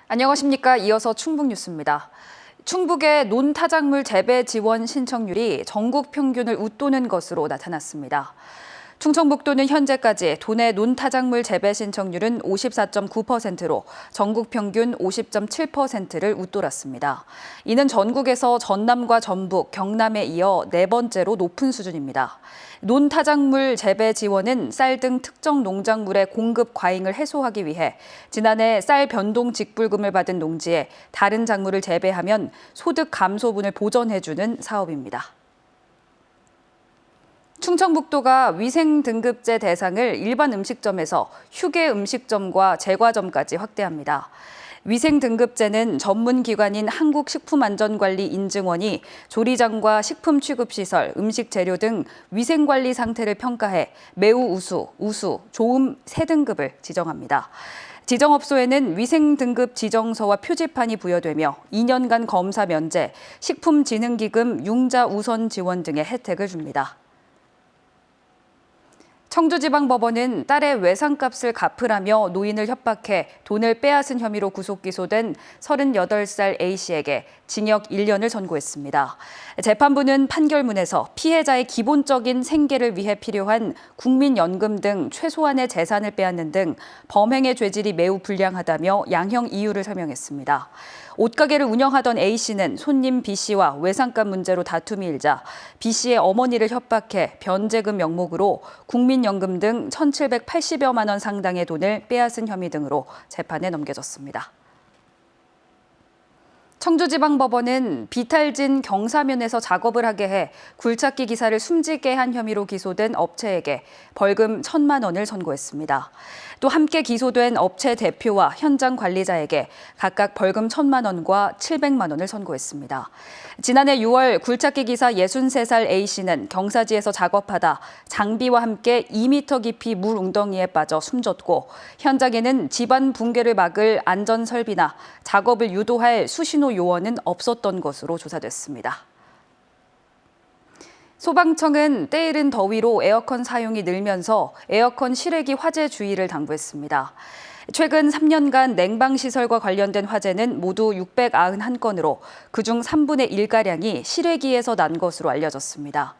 안녕하십니까. 이어서 충북 뉴스입니다. 충북의 논타작물 재배 지원 신청률이 전국 평균을 웃도는 것으로 나타났습니다. 충청북도는 현재까지 도내 논타작물 재배 신청률은 54.9%로 전국 평균 50.7%를 웃돌았습니다. 이는 전국에서 전남과 전북, 경남에 이어 네 번째로 높은 수준입니다. 논타작물 재배 지원은 쌀 등 특정 농작물의 공급 과잉을 해소하기 위해 지난해 쌀 변동 직불금을 받은 농지에 다른 작물을 재배하면 소득 감소분을 보전해주는 사업입니다. 충청북도가 위생등급제 대상을 일반 음식점에서 휴게 음식점과 제과점까지 확대합니다. 위생등급제는 전문기관인 한국식품안전관리인증원이 조리장과 식품 취급시설, 음식 재료 등 위생관리 상태를 평가해 매우 우수, 우수, 좋음 3등급을 지정합니다. 지정업소에는 위생등급 지정서와 표지판이 부여되며 2년간 검사 면제, 식품진흥기금 융자 우선 지원 등의 혜택을 줍니다. 청주지방법원은 딸의 외상값을 갚으라며 노인을 협박해 돈을 빼앗은 혐의로 구속 기소된 38살 A씨에게 징역 1년을 선고했습니다. 재판부는 판결문에서 피해자의 기본적인 생계를 위해 필요한 국민연금 등 최소한의 재산을 빼앗는 등 범행의 죄질이 매우 불량하다며 양형 이유를 설명했습니다. 옷가게를 운영하던 A씨는 손님 B씨와 외상값 문제로 다툼이 일자 B씨의 어머니를 협박해 변제금 명목으로 국민연금 등 1,780여만 원 상당의 돈을 빼앗은 혐의 등으로 재판에 넘겨졌습니다. 청주지방법원은 비탈진 경사면에서 작업을 하게 해 굴착기 기사를 숨지게 한 혐의로 기소된 업체에게 벌금 1,000만 원을 선고했습니다. 또 함께 기소된 업체 대표와 현장 관리자에게 각각 벌금 1,000만 원과 700만 원을 선고했습니다. 지난해 6월 굴착기 기사 63살 A씨는 경사지에서 작업하다 장비와 함께 2m 깊이 물 웅덩이에 빠져 숨졌고 현장에는 집안 붕괴를 막을 안전 설비나 작업을 유도할 수신호 요원은 없었던 것으로 조사됐습니다. 소방청은 때이른 더위로 에어컨 사용이 늘면서 에어컨 실외기 화재 주의를 당부했습니다. 최근 3년간 냉방시설과 관련된 화재는 모두 691건으로 그중 3분의 1가량이 실외기에서 난 것으로 알려졌습니다.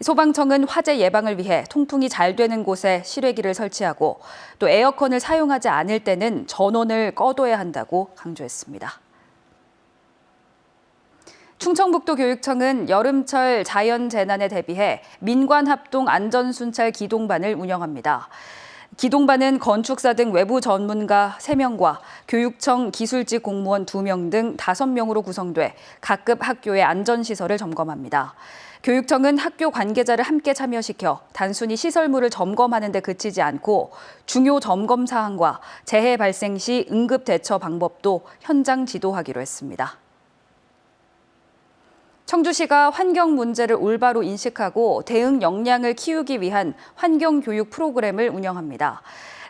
소방청은 화재 예방을 위해 통풍이 잘 되는 곳에 실외기를 설치하고 또 에어컨을 사용하지 않을 때는 전원을 꺼둬야 한다고 강조했습니다. 충청북도 교육청은 여름철 자연재난에 대비해 민관합동 안전순찰 기동반을 운영합니다. 기동반은 건축사 등 외부 전문가 3명과 교육청 기술직 공무원 2명 등 5명으로 구성돼 각급 학교의 안전시설을 점검합니다. 교육청은 학교 관계자를 함께 참여시켜 단순히 시설물을 점검하는 데 그치지 않고 중요 점검 사항과 재해 발생 시 응급 대처 방법도 현장 지도하기로 했습니다. 청주시가 환경 문제를 올바로 인식하고 대응 역량을 키우기 위한 환경교육 프로그램을 운영합니다.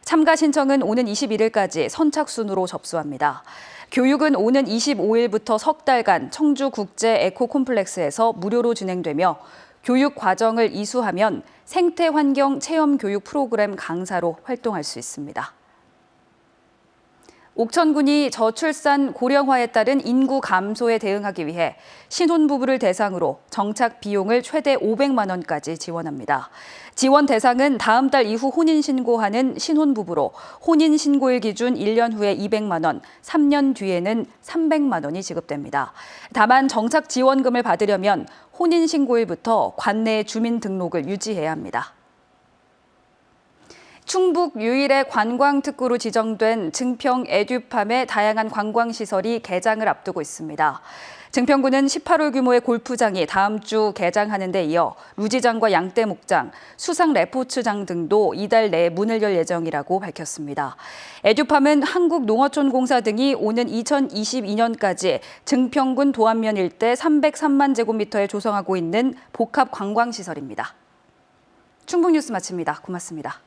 참가 신청은 오는 21일까지 선착순으로 접수합니다. 교육은 오는 25일부터 석 달간 청주국제에코콤플렉스에서 무료로 진행되며 교육 과정을 이수하면 생태환경 체험교육 프로그램 강사로 활동할 수 있습니다. 옥천군이 저출산 고령화에 따른 인구 감소에 대응하기 위해 신혼부부를 대상으로 정착 비용을 최대 500만 원까지 지원합니다. 지원 대상은 다음 달 이후 혼인신고하는 신혼부부로 혼인신고일 기준 1년 후에 200만 원, 3년 뒤에는 300만 원이 지급됩니다. 다만 정착 지원금을 받으려면 혼인신고일부터 관내 주민등록을 유지해야 합니다. 충북 유일의 관광특구로 지정된 증평 에듀팜의 다양한 관광시설이 개장을 앞두고 있습니다. 증평구는 18홀 규모의 골프장이 다음 주 개장하는 데 이어 루지장과 양떼목장, 수상 레포츠장 등도 이달 내에 문을 열 예정이라고 밝혔습니다. 에듀팜은 한국농어촌공사 등이 오는 2022년까지 증평군 도안면 일대 303만 제곱미터에 조성하고 있는 복합 관광시설입니다. 충북 뉴스 마칩니다. 고맙습니다.